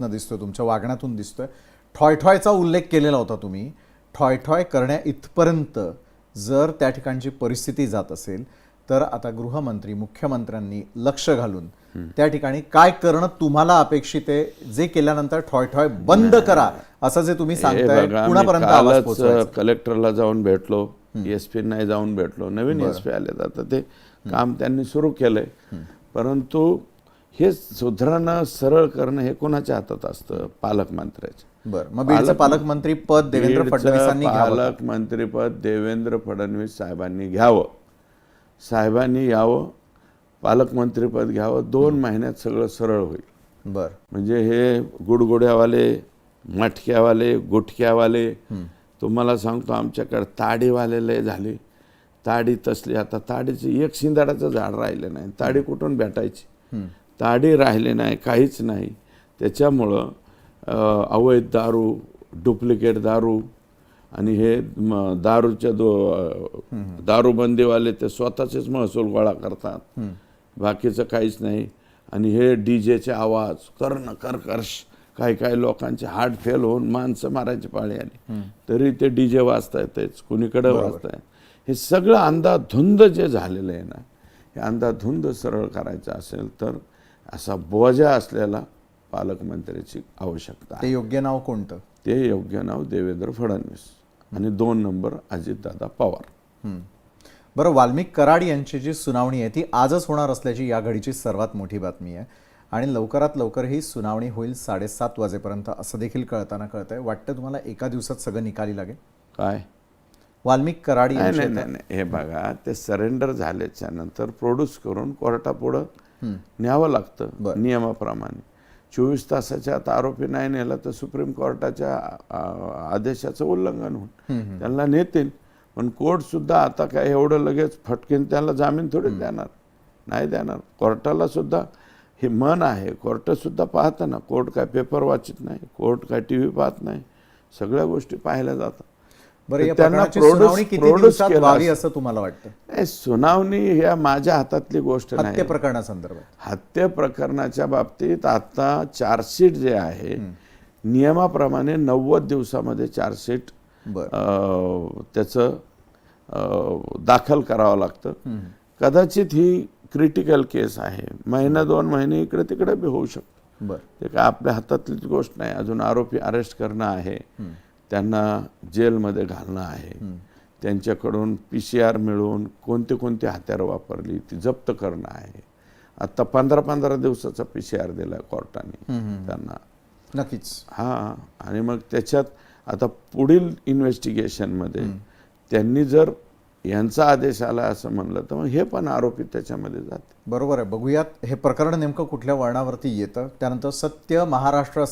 दिसतोय, तुमच्या वागण्यातून दिसतोय. ठॉयठॉयचा उल्लेख केलेला होता तुम्ही. ठॉयठॉय करण्या इथपर्यंत जर त्या ठिकाणची परिस्थिती जात असेल तर आता गृहमंत्री मुख्यमंत्र्यांनी लक्ष घालून त्या ठिकाणी काय करणं तुम्हाला अपेक्षित आहे, जे केल्यानंतर ठॉयठॉय बंद करा असं जे तुम्ही सांगताय, कुणापर्यंत आवाज पोहोचवायचा? कलेक्टरला जाऊन भेटलो, एसपी नाही जाऊन भेटलो, नवीन एसपी आले तर ते काम त्यांनी सुरू केलंय. परंतु हे सुधारणं सरळ करणं हे कोणाच्या हातात असतं? पालकमंत्र्याचं. बरं, मग बीडचं पालकमंत्री पद देवेंद्र फडणवीसांनी घ्यावं. पालकमंत्री पद देवेंद्र फडणवीस साहेबांनी घ्यावं, साहेबांनी यावं, पालकमंत्रीपद घ्यावं. 2 महिन्यात सगळं सरळ होईल. बरं, म्हणजे हे गुडगुड्यावाले, मटक्यावाले, गुटक्यावाले, तुम्हाला सांगतो आमच्याकडे ताडीवाले लय झाले. ताडी तसली, आता ताडीचं एक शिंदाडाचं झाड राहिलं नाही. ताडी कुठून भेटायची? ताडी राहिले नाही, काहीच नाही. त्याच्यामुळं अवैध दारू, डुप्लिकेट दारू आणि हे दारूच्या दारूबंदीवाले ते स्वतःचेच महसूल गोळा करतात, बाकीचं काहीच नाही. आणि हे डीजेचे आवाज कर्कश, काही काही लोकांचे हार्ट फेल होऊन माणसं मारायची पाळी आली तरी ते डीजे वाजतायतच, कुणीकडे वाजतायत. हे सगळं अंधाधुंद जे झालेलं आहे ना, हे अंधाधुंद सरळ करायचं असेल तर असा बोजा असलेला पालकमंत्र्याची आवश्यकता आहे. ते योग्य नाव कोणतं? ते योग्य नाव देवेंद्र फडणवीस आणि 2 नंबर अजितदादा पवार. बरं, वाल्मिक कराड यांची जी सुनावणी आहे ती आजच होणार असल्याची या घडीची सर्वात मोठी बातमी आहे आणि लवकरात लवकर ही सुनावणी होईल 7:30 वाजेपर्यंत असं देखील कळताना कळतंय. वाटतं तुम्हाला एका दिवसात सगळं निकाली लागेल? काय वाल्मिक कराड नाही, हे बघा, ते सरेंडर झाल्याच्या नंतर प्रोड्यूस करून कोर्टापुढं न्यावं लागतं नियमाप्रमाणे. 24 तासाच्या आत आरोपी नाही नेला तर सुप्रीम कोर्टाच्या आदेशाचं उल्लंघन होऊन त्यांना नेतील. पण कोर्ट सुद्धा आता काय एवढं लगेच फटकेन त्याला जामीन थोडी देणार, नाही देणार. कोर्टाला सुद्धा हे मन आहे, कोर्ट सुद्धा पाहतं ना. कोर्ट काय पेपर वाचत नाही, कोर्ट काय टीव्ही पाहत नाही, सगळ्या गोष्टी पाहिल्या जातात. बरं, या प्रकरणाची सुनावणी किती दिवसात व्हावी असं तुम्हाला वाटतं? नाही, सुनावणी ह्या माझ्या हातातली गोष्ट नाही. हत्या प्रकरणासंदर्भात, हत्या प्रकरणाच्या बाबतीत आता चार्जशीट जे आहे नियमाप्रमाणे 90 दिवसामध्ये चार्जशीट त्याचं दाखल करावं लागतं. कदाचित ही क्रिटिकल केस आहे, 1-2 महिने इकडे तिकडे बी होऊ शकतं. बरं, ते काय आपल्या हातातलीच गोष्ट नाही. अजून आरोपी अरेस्ट करणं आहे, त्यांना जेलमध्ये घालणं आहे, त्यांच्याकडून PCR मिळवून कोणते कोणते हत्यारं वापरली ती जप्त करणं आहे. आता 15-15 दिवसाचा PCR दिला कोर्टाने त्यांना. नक्कीच. हां, आणि मग त्याच्यात आता पुढील इन्व्हेस्टिगेशनमध्ये त्यांनी जर यांचा आदेश आला असं म्हणलं तर मग हे पण आरोपी त्याच्यामध्ये जाते. बरोबर आहे. बघूयात हे प्रकरण नेमकं कुठल्या वळणावरती येतं. त्यानंतर सत्य महाराष्ट्र